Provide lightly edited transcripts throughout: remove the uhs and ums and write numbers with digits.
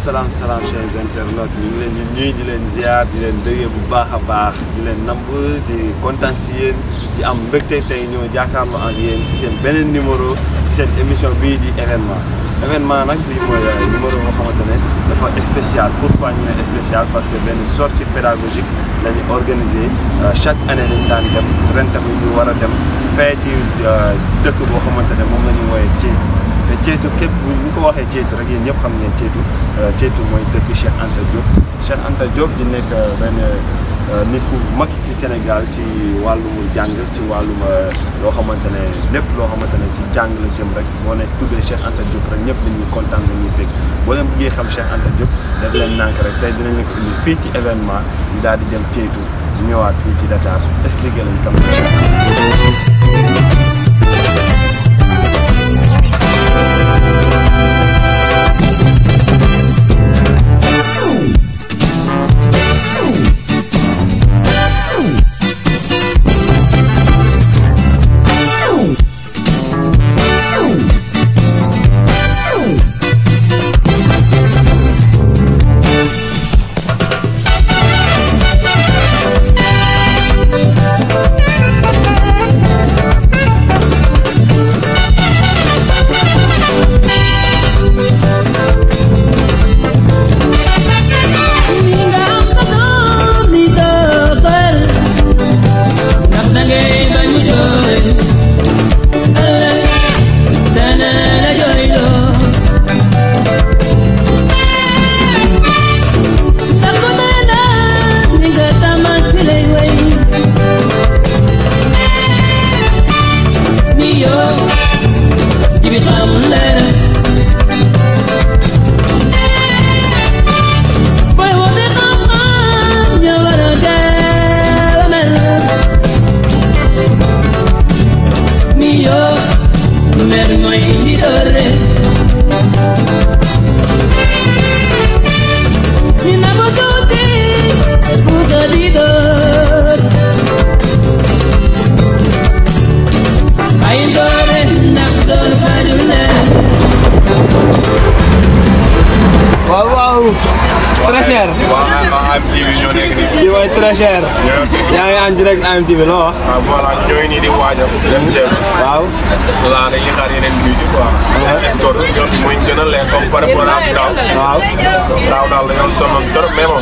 Salam chers internautes ñu ngi leen di nuyu di leen ziar di leen bëggee bu baax a baax di leen namb di kontaan si yéen di am mbégte tey ñoo jàkkaarloo ak yéen ci seen beneen numéro ci seen émission bii di événement nag bii mooy numéro boo xamante ne dafa spécial. Pourquoi ñu ne spécial parce que benn sortie pédagogique la ñu organisé chaque année dañu daan dem ren tamit ñu war a dem fee ci dëkk boo xamante ne moom la ñu wooyee Ceytu képp bu ñu ko waxee Ceytu rek yéen ñëpp xam ngeen Ceytu mooy dëkk Cheikh Anta Diop di nekk benn nit ku mag ci Sénégal ci wàllum jàng ci wàllum loo xamante ne lépp loo xamante ne ci jàng la jëm rek moo nekk tuddee Cheikh Anta Diop rek ñëpp dañuy kontaan nañuy bég boo leen bëggee xam Cheikh Anta Diop def leen nànk rek tey dinañ leen ko indi fii ci événement ñu daal di dem Ceytu ñëwaat fii ci Dakar expliqué leen kam Cheikh Anta Diop. très cher. yaa ngi en direct AMTV loo wax. waaw voilà ñooy nii di waajal dem ceeb. waaw. voilà dañuy xaar yeneen bus yi quoi. escorte yoon bi mooy gën a leer comme par rapport ak daaw. waaw. daaw daal dañoo sonnoon trop mais bon.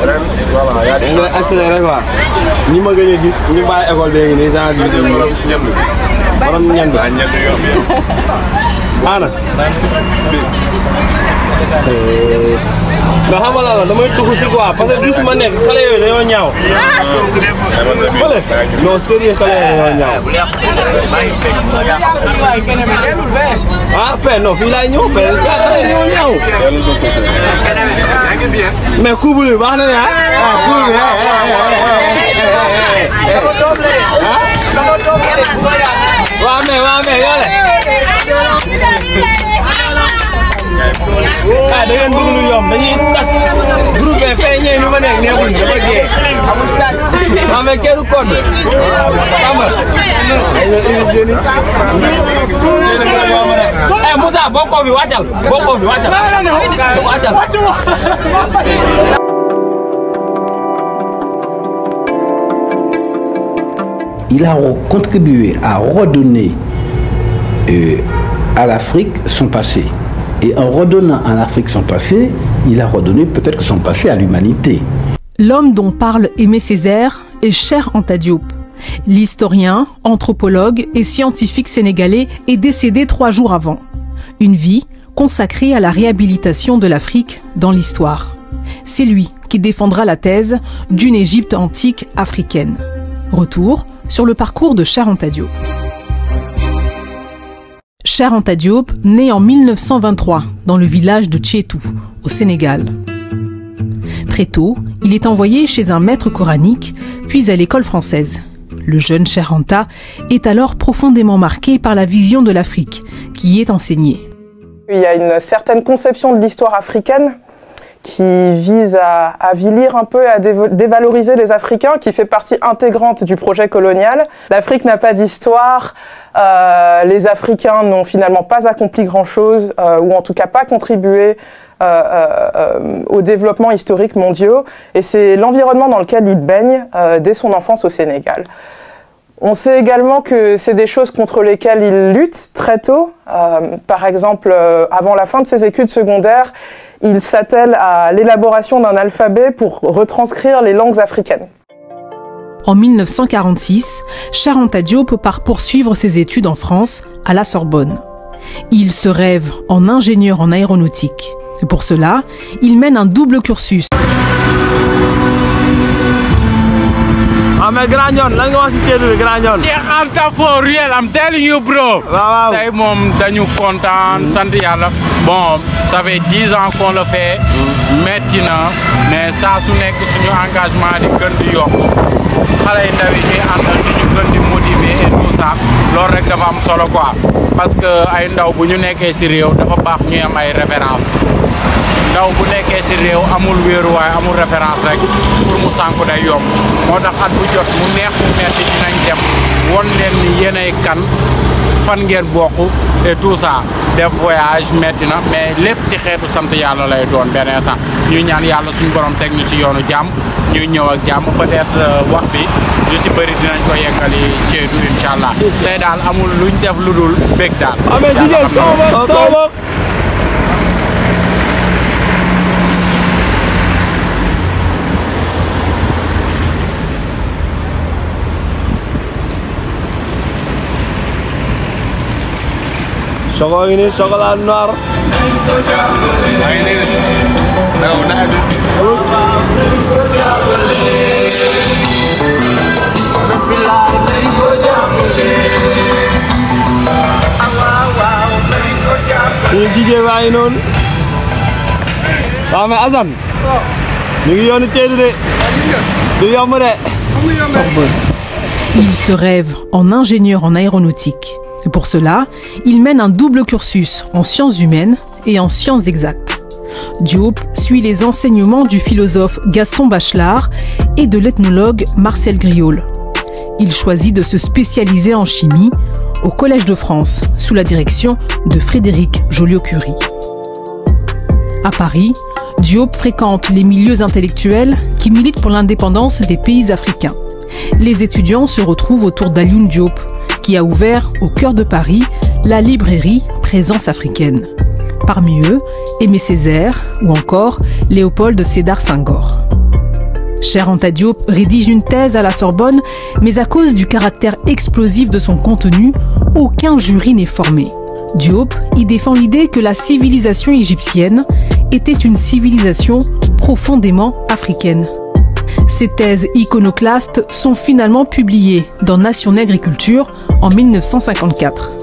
ren voilà y a des choses. accéléré quoi. ñi ma gën a gis ñu bàyyi école léegi nii genre bi. borom ñenn. borom ñenn. waaw ñenn yoon bi. ana. mais xam nga la damay tuxu si quoi parce que gis ma nekk xale yooyu dañoo ñaaw. fële non sérieux xale yooyu dañoo ñaaw. ah fee non fii laay ñëw fee xale dañoo ñaaw. mais couple bi baax na ne ah. ah couple bi waaw mais yoo le. ah da ngeen bëgg lu yomb dañuy tas groupe bi fee ñëw ñu ma nekk neexul dafa jee amul mais kenn code xam nga ay na émission ni eh Moussa bokkoo bi wàccal Il a contribué à redonner à l'Afrique son passé. Et en redonnant à l'Afrique son passé, il a redonné peut-être son passé à l'humanité. L'homme dont parle Aimé Césaire est Cheikh Anta Diop. L'historien, anthropologue et scientifique sénégalais est décédé 3 jours avant. Une vie consacrée à la réhabilitation de l'Afrique dans l'histoire. C'est lui qui défendra la thèse d'une Égypte antique africaine. Retour sur le parcours de Cheikh Anta Diop. Cheikh Anta Diop naît en 1923 dans le village de Tchétou, au Sénégal. Très tôt, il est envoyé chez un maître coranique, puis à l'école française. Le jeune Cheikh Anta est alors profondément marqué par la vision de l'Afrique qui y est enseignée. Il y a une certaine conception de l'histoire africaine qui vise à avilir un peu, à dévaloriser les Africains, qui fait partie intégrante du projet colonial. L'Afrique n'a pas d'histoire, les Africains n'ont finalement pas accompli grand-chose, ou en tout cas pas contribué au développement historique mondiaux, et c'est l'environnement dans lequel il baigne dès son enfance au Sénégal. On sait également que c'est des choses contre lesquelles il lutte très tôt. Par exemple, avant la fin de ses études secondaires, il s'attelle à l'élaboration d'un alphabet pour retranscrire les langues africaines. En 1946, Cheikh Anta Diop part poursuivre ses études en France, à la Sorbonne. Il se rêve en ingénieur en aéronautique. Et pour cela, il mène un double cursus. ah mais Grand Ndione lan nga wax ci Kédougou Grand Ndione. Cheikh Anta for real, I'm telling you bro. waaw tey moom dañu kontaan sant yàlla. bon ça fait 10 ans qu'on le fait. metti na mais saa su nekk suñu engagement di gën di yokk xale yu ndaw yi ñuy àndal di ñu gën di motiver et tout ça loolu rek dafa am solo quoi parce que ay ndaw bu ñu nekkee ci réew dafa baax ñuy am ay référence ndaw bu nekkee ci réew amul wéeruwaay amul référence rek pour mu sànku day yomb moo tax at bu jot mu neex mu metti dinañ dem won leen ni yéenay kan fan ngeen bokk et tout ça def voyage metti na mais lépp ci xeetu sant yàlla lay doon benn instant ñuy ñaan yàlla suñu borom teg ñu ci yoonu jàmm ñuy ñëw ak jàmm peut-être wax bi ñu ci bëri dinañ ko yeggali ceedu incha allah tey daal amul luñ def lu dul bég daal. mais jigéen sooba Choco ini chocolat noir. Ini DJ baa ngi noonu. waaw mais Assane. ñu ngi yoonu Kédougou de. du yomb de. Il se rêve en ingénieur en aéronautique. Et pour cela, il mène un double cursus en sciences humaines et en sciences exactes. Diop suit les enseignements du philosophe Gaston Bachelard et de l'ethnologue Marcel Griaule. Il choisit de se spécialiser en chimie au Collège de France, sous la direction de Frédéric Joliot-Curie. À Paris, Diop fréquente les milieux intellectuels qui militent pour l'indépendance des pays africains. Les étudiants se retrouvent autour d'Alioune Diop, qui a ouvert au cœur de Paris la librairie Présence africaine. Parmi eux, Aimé Césaire ou encore Léopold Sédar Senghor. Cheikh Anta Diop rédige une thèse à la Sorbonne, mais à cause du caractère explosif de son contenu, aucun jury n'est formé. Diop y défend l'idée que la civilisation égyptienne était une civilisation profondément africaine. Ces thèses iconoclastes sont finalement publiées dans Nation Nègre et Culture en 1954.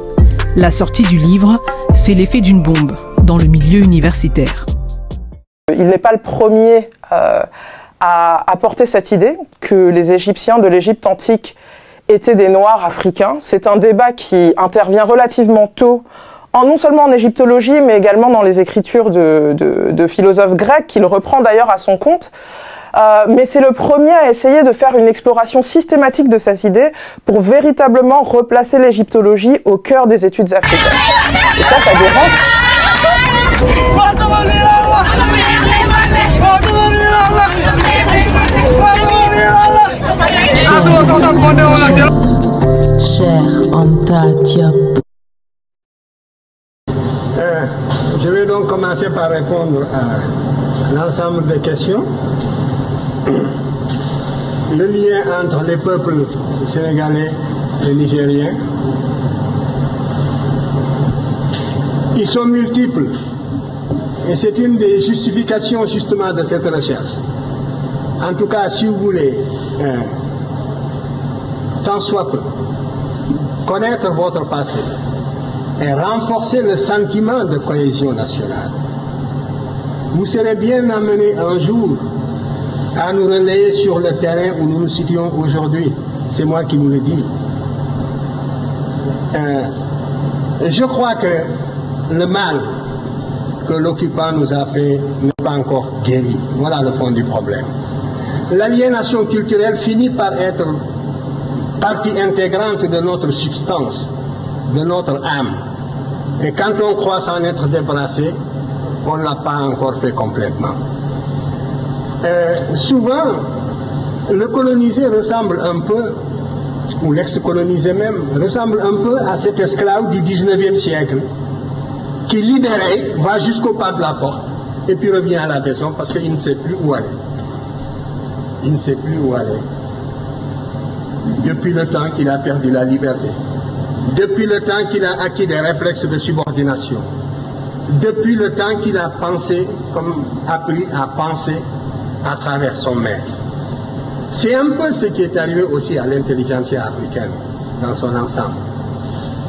La sortie du livre fait l'effet d'une bombe dans le milieu universitaire. Il n'est pas le premier à apporter cette idée que les Égyptiens de l'Égypte antique étaient des Noirs africains. C'est un débat qui intervient relativement tôt, non seulement en égyptologie, mais également dans les écritures de philosophes grecs, qu'il reprend d'ailleurs à son compte. Mais c'est le premier à essayer de faire une exploration systématique de cette idée pour véritablement replacer l'égyptologie au cœur des études africaines. Et ça dérange. Cheikh Anta Diop. Je vais donc commencer par répondre à l'ensemble des questions. Le lien entre les peuples sénégalais et nigériens, ils sont multiples. Et c'est une des justifications justement de cette recherche. En tout cas, si vous voulez, tant soit peu, connaître votre passé et renforcer le sentiment de cohésion nationale, vous serez bien amené un jour à nous relayer sur le terrain où nous nous situons aujourd'hui. C'est moi qui vous le dis. Je crois que le mal que l'occupant nous a fait n'est pas encore guéri. Voilà le fond du problème. L'aliénation culturelle finit par être partie intégrante de notre substance, de notre âme. Et quand on croit s'en être débarrassé, on ne l'a pas encore fait complètement. Souvent, le colonisé ressemble un peu, ou l'ex-colonisé même, ressemble un peu à cet esclave du 19e siècle, qui libéré va jusqu'au pas de la porte, et puis revient à la maison parce qu'il ne sait plus où aller. Il ne sait plus où aller. Depuis le temps qu'il a perdu la liberté, depuis le temps qu'il a acquis des réflexes de subordination, depuis le temps qu'il a pensé, comme appris à penser à travers son maître. C'est un peu ce qui est arrivé aussi à l'intelligentsia africaine dans son ensemble.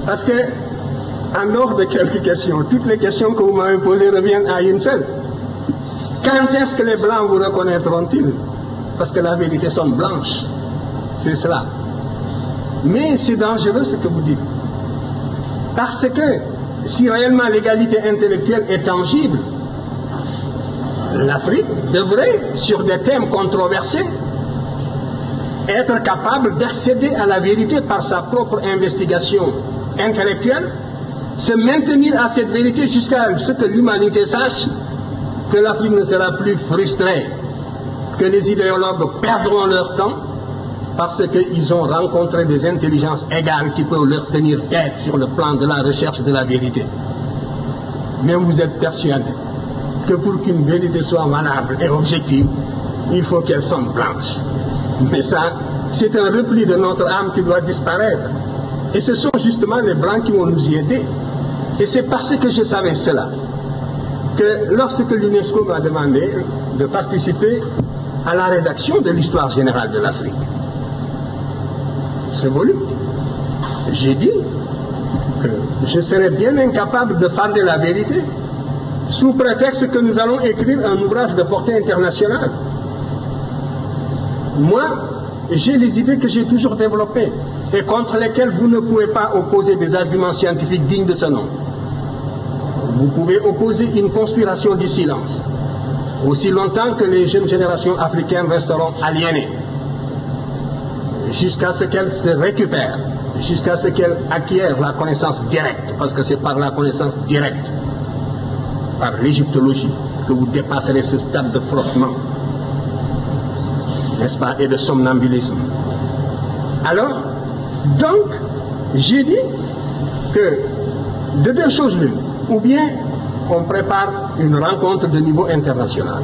Parce que, en dehors de quelques questions, toutes les questions que vous m'avez posées reviennent à une seule. Quand est-ce que les Blancs vous reconnaîtront-ils? Parce que la vérité sont blanches. C'est cela. Mais c'est dangereux ce que vous dites. Parce que si réellement l'égalité intellectuelle est tangible, l'Afrique devrait, sur des thèmes controversés, être capable d'accéder à la vérité par sa propre investigation intellectuelle, se maintenir à cette vérité jusqu'à ce que l'humanité sache que l'Afrique ne sera plus frustrée, que les idéologues perdront leur temps parce qu'ils ont rencontré des intelligences égales qui peuvent leur tenir tête sur le plan de la recherche de la vérité. Mais vous êtes persuadés que pour qu'une vérité soit valable et objective, il faut qu'elle soit blanche. Mais ça, c'est un repli de notre âme qui doit disparaître. Et ce sont justement les Blancs qui vont nous y aider. Et c'est parce que je savais cela que lorsque l'UNESCO m'a demandé de participer à la rédaction de l'histoire générale de l'Afrique, ce volume, j'ai dit que je serais bien incapable de parler la vérité sous prétexte que nous allons écrire un ouvrage de portée internationale. Moi, j'ai les idées que j'ai toujours développées et contre lesquelles vous ne pouvez pas opposer des arguments scientifiques dignes de ce nom. Vous pouvez opposer une conspiration du silence, aussi longtemps que les jeunes générations africaines resteront aliénées, jusqu'à ce qu'elles se récupèrent, jusqu'à ce qu'elles acquièrent la connaissance directe, parce que c'est par la connaissance directe, par l'égyptologie, que vous dépasserez ce stade de frottement, n'est-ce pas, et de somnambulisme. Alors, donc, j'ai dit que de deux choses l'une, ou bien on prépare une rencontre de niveau international.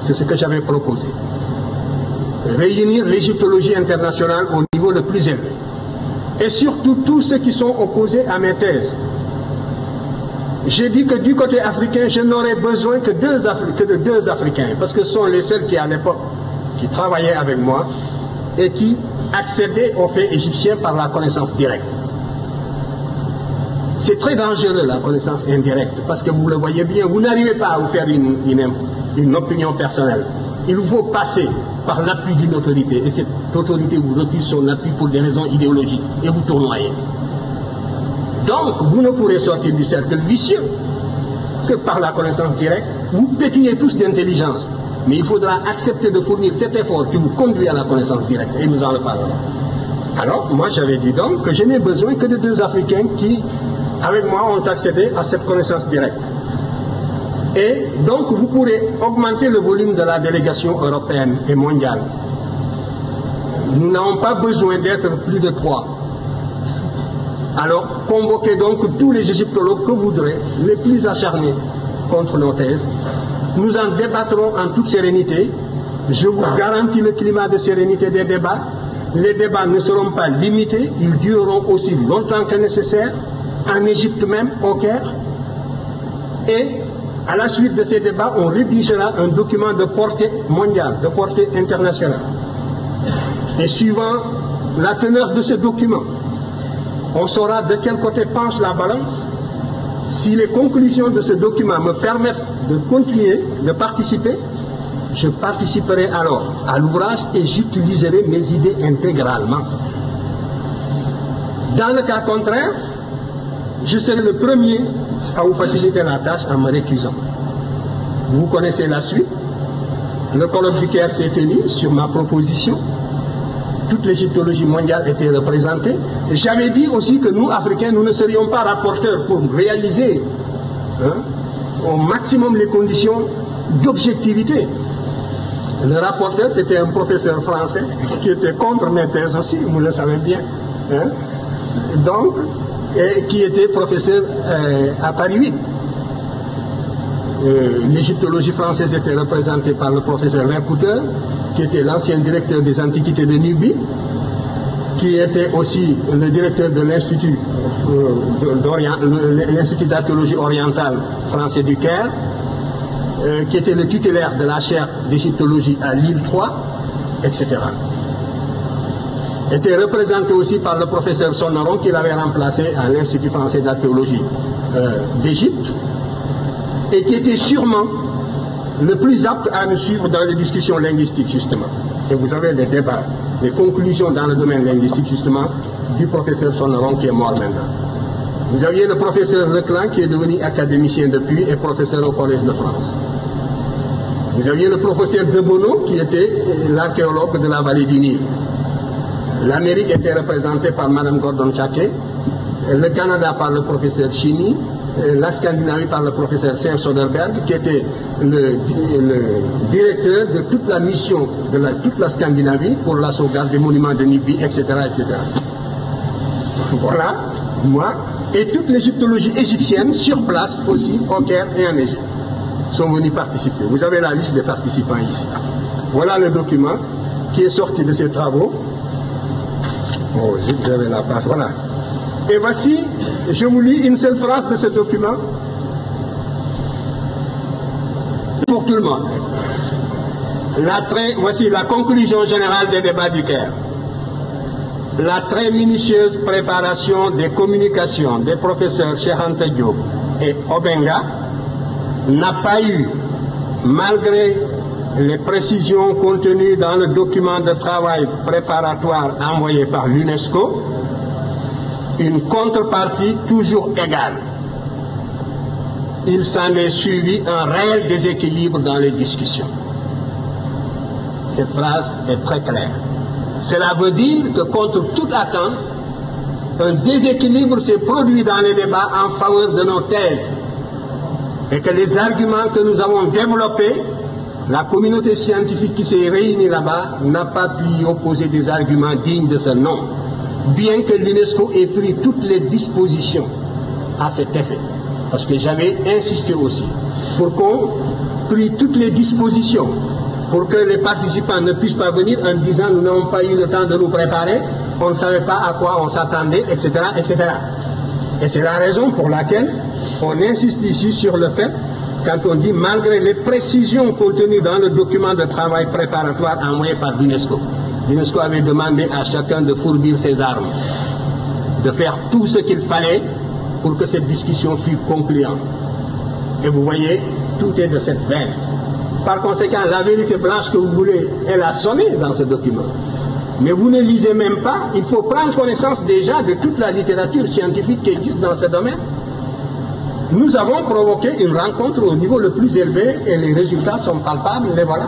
C'est ce que j'avais proposé. Réunir l'égyptologie internationale au niveau le plus élevé. Et surtout tous ceux qui sont opposés à mes thèses. J'ai dit que du côté africain, je n'aurais besoin que de deux Africains, parce que ce sont les seuls qui, à l'époque, qui travaillaient avec moi et qui accédaient aux faits égyptiens par la connaissance directe. C'est très dangereux, la connaissance indirecte, parce que vous le voyez bien, vous n'arrivez pas à vous faire une opinion personnelle. Il faut passer par l'appui d'une autorité, et cette autorité vous refuse son appui pour des raisons idéologiques, et vous tournoyez. Donc, vous ne pourrez sortir du cercle vicieux que par la connaissance directe. Vous pétillez tous d'intelligence, mais il faudra accepter de fournir cet effort qui vous conduit à la connaissance directe, et nous en reparlerons. Alors, moi j'avais dit donc que je n'ai besoin que de deux Africains qui, avec moi, ont accédé à cette connaissance directe. Et donc, vous pourrez augmenter le volume de la délégation européenne et mondiale. Nous n'avons pas besoin d'être plus de 3. Alors, convoquez donc tous les égyptologues que vous voudrez, les plus acharnés contre nos thèses. Nous en débattrons en toute sérénité. Je vous garantis le climat de sérénité des débats. Les débats ne seront pas limités, ils dureront aussi longtemps que nécessaire, en Égypte même, au Caire. Et à la suite de ces débats, on rédigera un document de portée mondiale, de portée internationale. Et suivant la teneur de ce document, on saura de quel côté penche la balance. Si les conclusions de ce document me permettent de continuer, de participer, je participerai alors à l'ouvrage et j'utiliserai mes idées intégralement. Dans le cas contraire, je serai le premier à vous faciliter la tâche en me récusant. Vous connaissez la suite. Le colloque du Caire s'est tenu sur ma proposition. Toute l'égyptologie mondiale était représentée. J'avais dit aussi que nous, Africains, nous ne serions pas rapporteurs pour réaliser au maximum les conditions d'objectivité. Le rapporteur, c'était un professeur français qui était contre mes thèses aussi, vous le savez bien. Donc, et qui était professeur à Paris 8. L'égyptologie française était représentée par le professeur Vercouteur, qui était l'ancien directeur des antiquités de Nubie, qui était aussi le directeur de l'Institut d'archéologie orientale français du Caire, qui était le tutélaire de la chaire d'égyptologie à l'île 3, etc. Était représenté aussi par le professeur Sonneron, qui l'avait remplacé à l'Institut français d'archéologie d'Égypte, et qui était sûrement le plus apte à nous suivre dans les discussions linguistiques, justement. Et vous avez les débats, les conclusions dans le domaine linguistique, justement, du professeur Sonneron, qui est mort maintenant. Vous aviez le professeur Leclan, qui est devenu académicien depuis et professeur au Collège de France. Vous aviez le professeur Debono, qui était l'archéologue de la vallée du Nil. L'Amérique était représentée par Mme Gordon Chaké, le Canada par le professeur Chini, la Scandinavie par le professeur Serge Soderberg, qui était le directeur de toute la mission de toute la Scandinavie pour la sauvegarde des monuments de Nubie, etc., etc. Voilà, moi, et toute l'égyptologie égyptienne sur place aussi, au Caire et en Égypte, sont venus participer. Vous avez la liste des participants ici. Voilà le document qui est sorti de ces travaux. Oh, j'avais la page, voilà. Et voici, je vous lis une seule phrase de ce document. Pour tout le monde. Voici la conclusion générale des débats du Caire. La très minutieuse préparation des communications des professeurs Cheikh Anta Diop et Obenga n'a pas eu, malgré les précisions contenues dans le document de travail préparatoire envoyé par l'UNESCO, une contrepartie toujours égale. Il s'en est suivi un réel déséquilibre dans les discussions. Cette phrase est très claire. Cela veut dire que contre toute attente, un déséquilibre s'est produit dans les débats en faveur de nos thèses. et que les arguments que nous avons développés, la communauté scientifique qui s'est réunie là-bas n'a pas pu y opposer des arguments dignes de ce nom, bien que l'UNESCO ait pris toutes les dispositions à cet effet. Parce que j'avais insisté aussi pour qu'on prie toutes les dispositions pour que les participants ne puissent pas venir en disant nous n'avons pas eu le temps de nous préparer, on ne savait pas à quoi on s'attendait, etc., etc. Et c'est la raison pour laquelle on insiste ici sur le fait, quand on dit malgré les précisions contenues dans le document de travail préparatoire envoyé par l'UNESCO, l'UNESCO avait demandé à chacun de fourbir ses armes, de faire tout ce qu'il fallait pour que cette discussion fût concluante. Et vous voyez, tout est de cette veine. Par conséquent, la vérité blanche que vous voulez, elle a sonné dans ce document. Mais vous ne lisez même pas, il faut prendre connaissance déjà de toute la littérature scientifique qui existe dans ce domaine. Nous avons provoqué une rencontre au niveau le plus élevé et les résultats sont palpables, les voilà.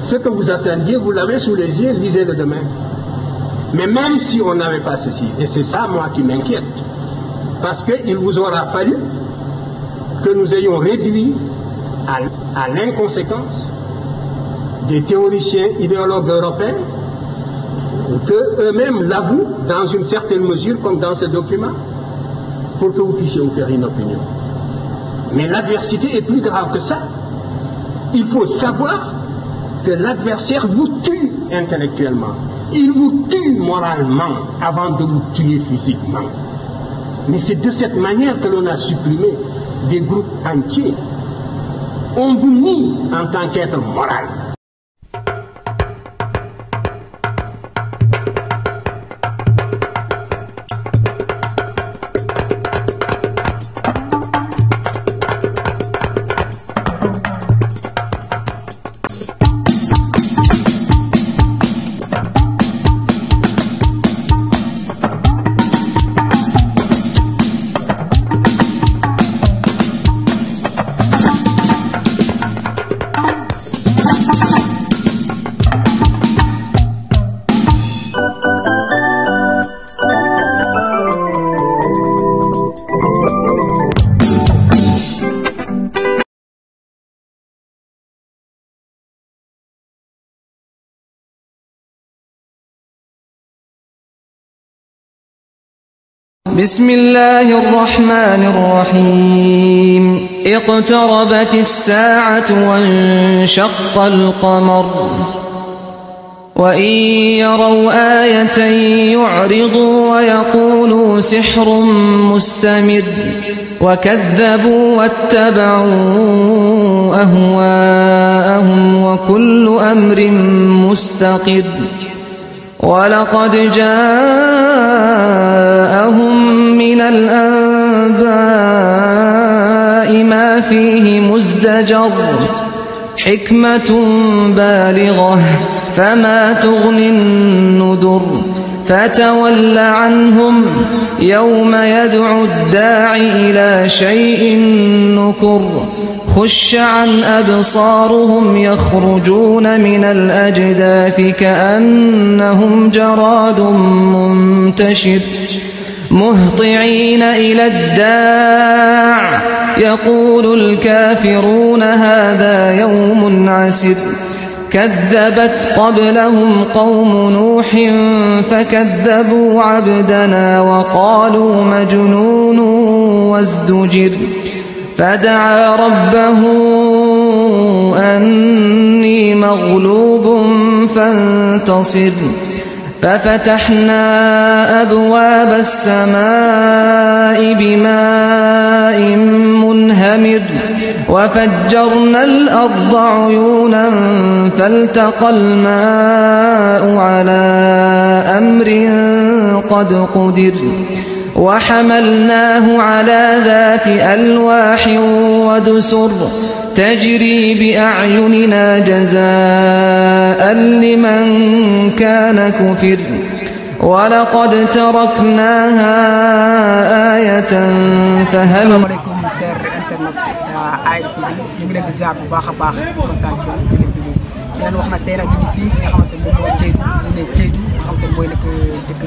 Ce que vous attendiez, vous l'avez sous les yeux, lisez-le demain. Mais même si on n'avait pas ceci, et c'est ça moi qui m'inquiète, parce qu'il vous aura fallu que nous ayons réduit à l'inconséquence des théoriciens idéologues européens, que eux-mêmes l'avouent dans une certaine mesure, comme dans ce document, pour que vous puissiez vous faire une opinion. Mais l'adversité est plus grave que ça. Il faut savoir que l'adversaire vous tue intellectuellement. Il vous tue moralement avant de vous tuer physiquement. Mais c'est de cette manière que l'on a supprimé des groupes entiers. On vous nie en tant qu'être moral. بسم الله الرحمن الرحيم اقتربت الساعة وانشق القمر وإن يروا آية يعرضوا ويقولوا سحر مستمر وكذبوا واتبعوا أهواءهم وكل أمر مستقر ولقد جاءهم من الأنباء ما فيه مزدجر حكمة بالغة فما تغني النذر فتول عنهم يوم يدعو الداعي إلى شيء نكر خش عن أبصارهم يخرجون من الأجداث كأنهم جراد منتشر مهطعين إلى الداع يقول الكافرون هذا يوم عسر كذبت قبلهم قوم نوح فكذبوا عبدنا وقالوا مجنون وازدجر فدعا ربه أني مغلوب فانتصر ففتحنا أبواب السماء بماء منهمر وفجرنا الأرض عيونا فالتقى الماء على أمر قد قدر وحملناه على ذات ألواح ودسر تجري بأعيننا جزاء لمن كان كفر ولقد تركناها آية فهل السلام عليكم سير انترنت AID TV ñu ngi leen di ziar bu baax a baax kontaan ci yéen di leen wax nag tey nag ñu ngi fii ki nga xamante ne moom mooy Dieytou ñu ne Dieytou nga xamante ne mooy nekk dëkk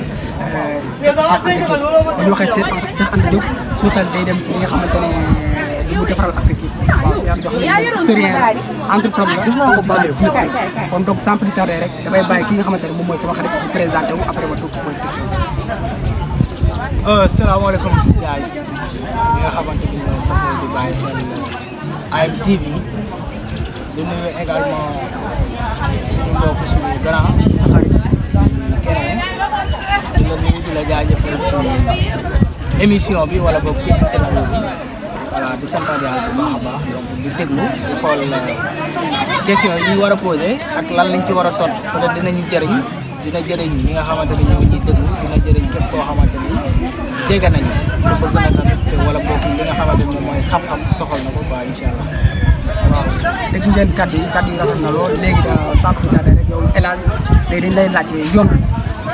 Cheikh Anta Diop bu ñu waxee Cheikh Anta Diop suñu xel day dem ci li nga xamante ne li mu defaral Afrique yi waaw Cheikh jox leen historien entrepreneur ko ba Smith kon donc sans plus tarder rek damay bàyyi ki nga xamante ne moom mooy sama xarit présenté wu après ma dugg pose question. Salaamaaleykum gars yi nga xamante ni ñoo safoo di bàyyi xel AMTV di nuyu également suñu mbokk suñu grand suñu xarit keneen di la nuyu di la jaajëfal ci émission bi wala boog ci interview bi voilà di santaat yàlla bu baax a baax donc di déglu di xool question yi ñu war a posé ak lan lañ ci war a tontu peut-être dinañu jëriñ dina jëriñ ñi nga xamante ni ñoo ñuy déglu dina jëriñ képp koo xamante ni jege nañu te bëgg na tamit wala boog li nga xamante ni mooy xam-xam soxal na ko quoi incha allah. waaw dégg ngeen kaddu yi rafet na lool léegi da sans plus tarder rek yow El Hadj léegi dañ lay laajte yoon bi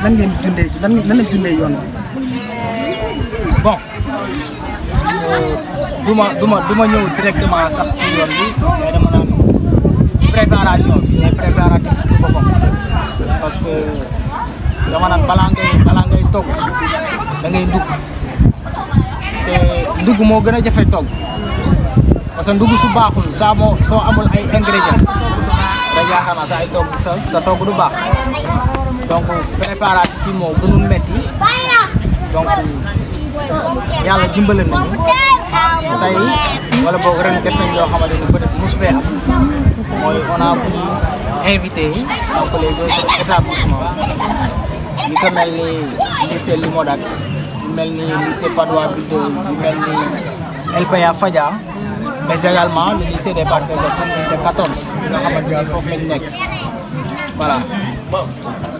nan ngeen dundee ci nan lañ dundee yoon bi. bon du ma ñëw directement sax ci yoon bi mais dama naan préparation bi mais préparatif ci boppam parce que dama naan balaa ngay togg da ngay ndugg te ndugg moo gën a jafe togg parce que ndugg su baaxul soo amul ay ingrédients da yaakaar naa sa ay togg sa togg du baax donc préparatif bi moo gënul metti donc yàlla dimbale nañu tey wala boog ren def nañ loo xamante ni peut-être mosu fee am mooy on a voulu inviter donc les autres établissements li ko mel ni lycée Limodac yu mel ni lycée Padois Buldeuse yu mel ni LPA Fadia mais également le lycée des Parcelles Assainies unité 14 bi nga xamante ni foofu lañ nekk voilà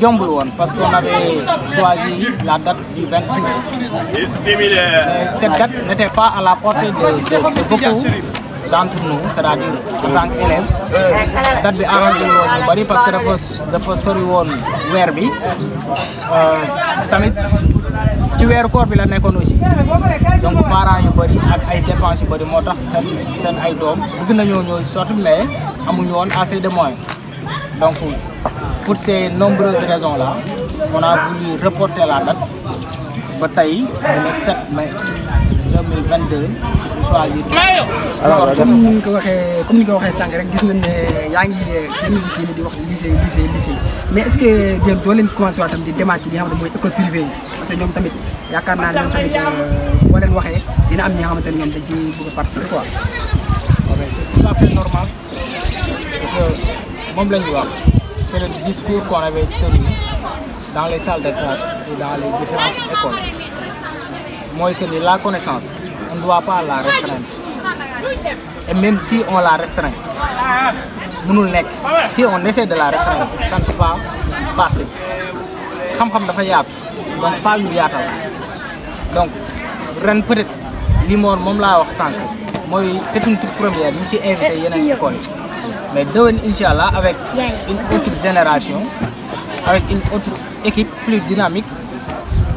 jombul woon parce qu'on avait choisi la date du 26. Mais cette date n'était pas à la portée de beaucoup d'entre nous, c'est-à-dire en tant qu'élèves. Date bi arrangé woon ñu bari parce que dafa sori woon weer bi tamit ci weeru koor bi la nekkoon aussi donc parents yu bari ak ay dépenses yu bari moo tax seen ay doom bëgg nañoo ñëw sorti mais amuñu woon assez de moyens donc pour ces nombreuses raisons-là on a voulu reporter la date ba tey le 7 mai 2022 choisir. alors comme ni nga ko waxee sànq rek gis nañ ne yaa ngi génn di kii di wax lycée mais est-ce que yéen doo leen commencé waat tam di demaat ci li nga xam ne mooy école privée yi parce que ñoom tamit yaakaar naa ñoom tamit boo leen waxee dina am ñi nga xamante ne ñoom dañ ci bëgg a participer quoi. c'est tout à fait normal parce que moom la ñu wax. C'est le discours qu'on avait tenu dans les salles de classe et dans les différentes écoles. Moi, que la connaissance, on ne doit pas la restreindre. Et même si on la restreint, si on essaie de la restreindre, ça ne peut pas passer. Xam-xam dafa yaatu, donc faa ñu yaatal. Donc ren peut-être li moom laa wax sànq mooy c'est une toute première ñu ci invité yeneen école yi. Mais déwén Inch'Allah avec une autre génération avec une autre équipe plus dynamique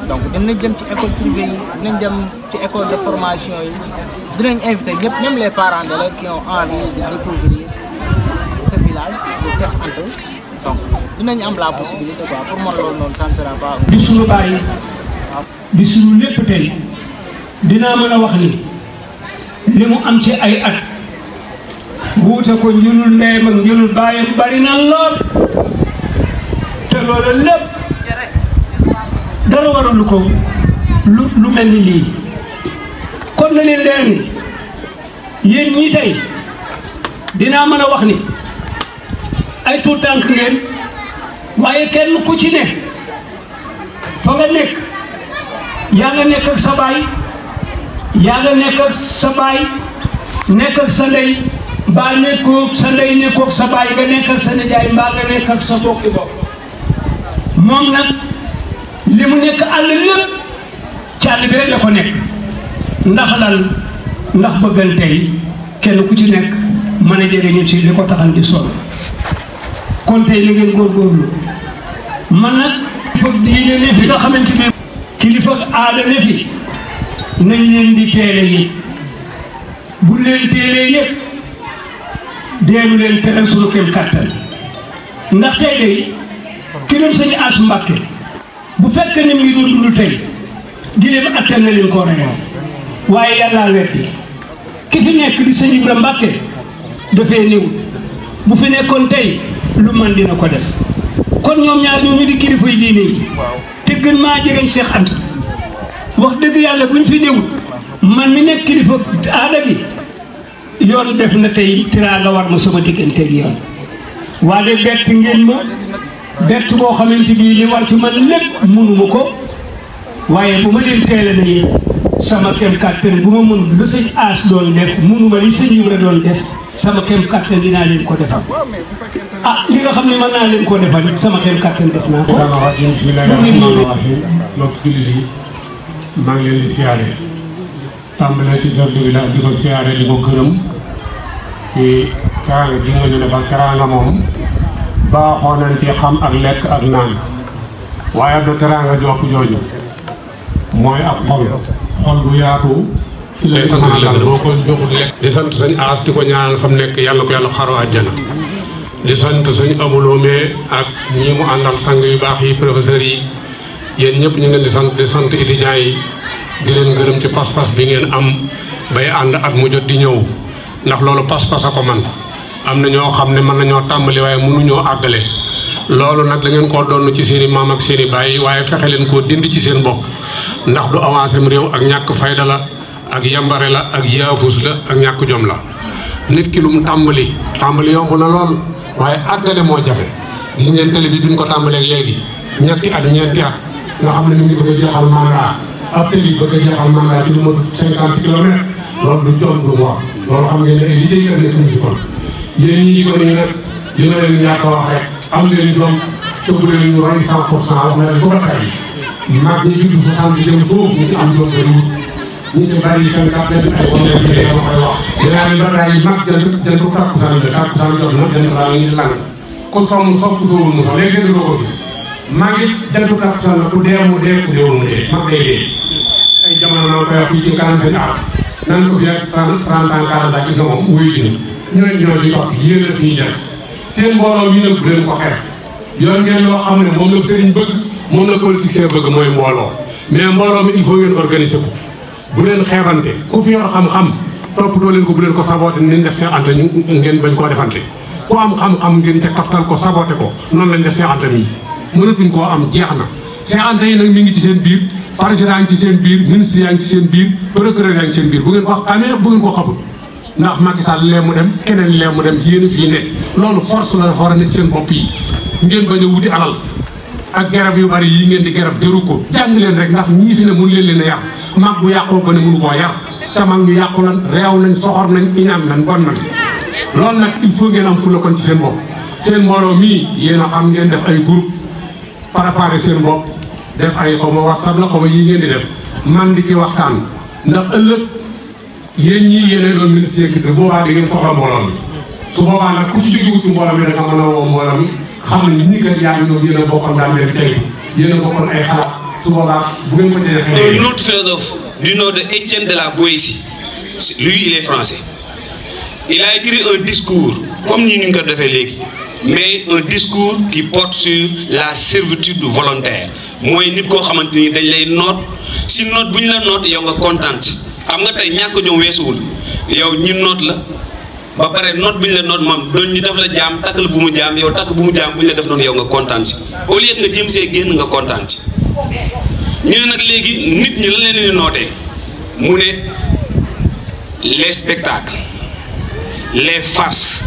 donc dinañ dem ci école privée yi dinañ dem ci école de formation yi dinañ inviter ñëpp même les parents d'élèves qui ont envie de découvrir ce village de Cheikh Anta donc dinañ am la possibilité quoi pour man loolu noonu ça ne sera pas. di suñu bàyyi di suñu lépp tey dinaa mën a wax ni li mu am ci ay at. wuute ko njëlul ndeyam ak njëlul baayam bari na lool te loolu lépp dara waral ko lu mel ni lii kon na leen leer ni yéen ñii tey dinaa mën a wax ni ay tuut tànk ngeen waaye kenn ku ci ne fa nga nekk yaa nga nekk ak sa baay yaa nga nekk ak sa baay nekk ak sa ndey mbaa nekkoog sa ndey nekkoog sa baay nga nekk ak sa nijaay mbaa nga nekk ak sa bokki bopp moom nag li mu nekk àll lépp ci àll bi rek la ko nekk ndax lan ndax bëggante yi kenn ku ci nekk mën a jëriñu ci li ko taxal di sol kon tey li ngeen góorgóorlu man nag kilifa diine ne fi nga xamante ni kilifa aada ne fi nañ leen di teele yi bu leen teelee yëpp deelu leen teral suñu kéem kàttan ndax tey day ki doon sëñ As Mbàkke bu fekkee ne mu ngi doon dund tey gileem attan na leen koo reyoo waaye yàllaa weddi ki fi nekk di sëñ Ibra Mbàkke dafee néewul bu fi nekkoon tey lu man dina ko def kon ñoom ñaar ñooñu di kilifa yi diine yi te gën maa jegeñ Cheikh Anta wax dëgg yàlla buñ fi néewul man mi nekk kilifa aada gi yoon def na tey tiraanga war ma sama digganteeg yoon waaye bett ngeen ma bett boo xamante bii li war ci man lépp mënuma ko waaye bu ma leen teele na yéen sama kem kàttan bu ma mënul lu sëñ As doon def mënuma li sëñ Ibra doon def sama kem kàttan dinaa leen ko defal ah li nga xam ne mën naa leen ko defal sama kem kàttan def naa ko. mbokk jullit yi maa ngi leen di siyaare tàmbalee ci chef de village di ko siyaare di ko gërëm ci teraanga ji nga ñu defal teraanga moom baaxoo nañ ci xam ak lekk ak naan waaye du teraanga jokk jooju mooy ab xol bu yaatu ci lay sant boo ko joxul lekk di sant sëñ As di ko ñaanal xam nekk yàlla ko yàlla xaroo àjjana di sant sëñ Abouloumé ak ñi mu àndal sang yu baax yi professeurs yi yéen ñëpp ñu ngeen di sant étudiants yi di leen gërëm ci pas-pas bi ngeen am bay ànd at mu jot di ñëw ndax loolu pas-pas a ko man am na ñoo xam ne mën nañoo tàmbali waaye mënuñoo àggale loolu nag da ngeen koo doon ci seen i maam ak seen i baay waaye fexe leen koo dindi ci seen bopp ndax du avancé am réew ak ñàkk fayda la ak yambare la ak yaafus la ak ñàkk jom la nit ki lu mu tàmbali yomb na lool waaye àggale moo jafe gis ngeen télé bi duñ ko tàmbalee léegi ñetti at ñeenti at nga xam ne ñu ngi bëgg a jeexal mandat ab télé bëgg a jeexal mandat ci lu ma 50 kilomètres loolu du jom du wax loolu xam ngeen ne ay liggéeykat nekkuñu ci kon yéen ñi ko nii nag li ma leen ñàkk a wax rek am leen jom tëbb leen ñu roy 100% wax na leen ko ba tey mag ñi judd 60 jëm foofu ñu ci am jom bëriwul ñu ci bari seen kàttan ay wala yi ma koy wax dinaa leen ba tey mag jënd takkusaan la takkusaan jot na jënd laa ngi lang ku somm sopp sóobu mu sax léegi doo ko gis mag it jënd takkusaan la ku dee mu dee ku deewul mu dee mag day dee ay jamono naa koy wax fii ci kanam seen As nan ko fi ak 30 ans 40 ans gis nga moom wuyu ji ñu leen ñoo ci topp yéen a fi des seen mbooloo mi nag bu leen ko xeex yoon ngeen loo xam ne moom la sëriñ bëgg moom la politicien bëgg mooy mbooloo mais mbooloo mi il faut ngeen organiser ko bu leen xeebante ku fi yor xam-xam toppatoo leen ko bu leen ko saboté ni def Cheikh Anta ngeen bañ koo defante ku am xam-xam ngeen ca taftal ko saboté ko noonu lañ def Cheikh Anta mii mënatuñ koo am jeex na Cheikh Anta yi nag mi ngi ci seen biir président yaa ngi ci seen biir ministre yaa ngi ci seen biir procureur yaa ngi ci seen biir bu ngeen ko xamee bu ngeen ko xamul ndax Macky Sall lee mu dem keneen lee mu dem yéen a fii ne loolu force la dafa war a nekk seen bopp yi ngeen bañ a wuti alal ak garab yu bari yi ngeen di garab jëru ko jàng leen rek ndax ñii fi ne mun leen leen a yar mag bu yàqoo ko ne mënu koo yar te mag ñu yàqu lan réew nañ soxor nañ iñaan nañ bon nañ loolu nag il faut ngeen am fulla kon ci seen bopp seen mbooloo mii yéen a xam ngeen def ay groupe préparé seen bopp def ay xaw ma WhatsApp la xaw ma yii ngeen di def man di ci waxtaan ndax ëllëg yéen ñii yéenee doon ministre yi boobaa di ngeen soxla mbooloo mi su boobaa nag ku ci jógewut ci mbooloo mi da nga mën a woo mbooloo mi xam ne ñi kat yaa ngi ñëw yéen a bokkoon daan leen tey yéen a bokkoon ay xalaat su boobaa bu ngeen ko jëlee. Un autre philosophe du nom de Étienne de la Boétie lui il est français il a écrit un discours comme ni ñu ko defee léegi mais un discours qui porte sur la servitude volontaire mooy nit koo xamante ni dañ lay noot si noot bu ñu la noot yow nga kontaan xam nga tey ñàkk jom weesuwul yow ñi noot la ba pare noot bu ñu la noot moom doon ñu def la jaam takk la bu mu jaam yow takk bu mu jaam bu ñu la def noonu yow nga kontaan si au lieu nga jëm see génn nga kontaan si ñu ne nag léegi nit ñi la leen di nootee mu ne les spectacles les farces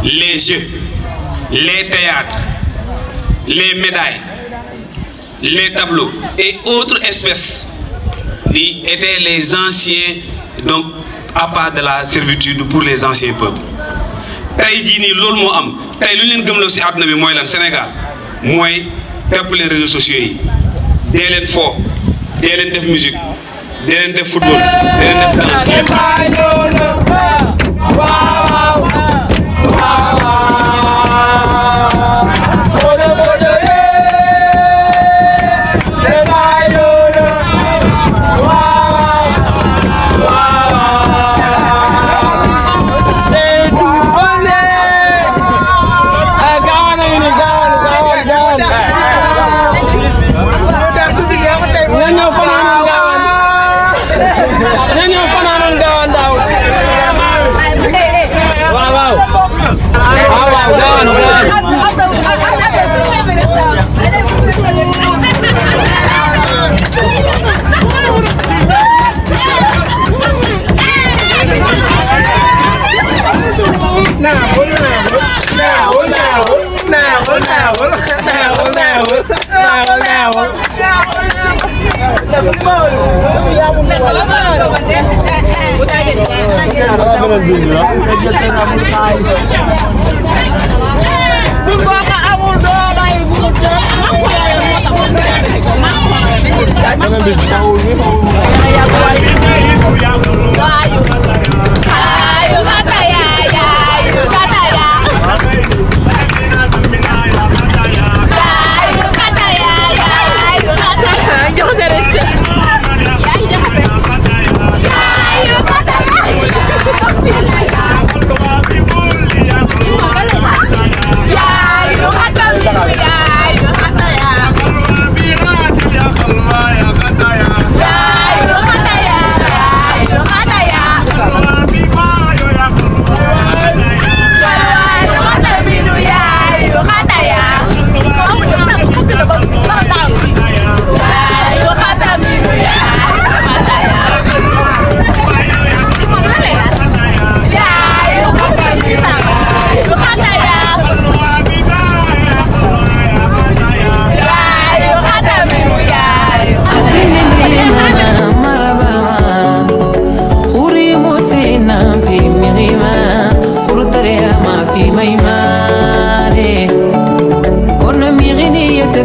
les jeux les théâtres les médailles les tableaux et autres espèces étaient les anciens donc appâts de la servitude pour les anciens peuples tey jii nii loolu moo am tey lu ñu leen gëmloo si àdduna bi mooy lan Sénégal mooy topp les réseaux sociaux yi dee leen fo dee leen def musique dee leen def football dee leen def danse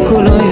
Kolo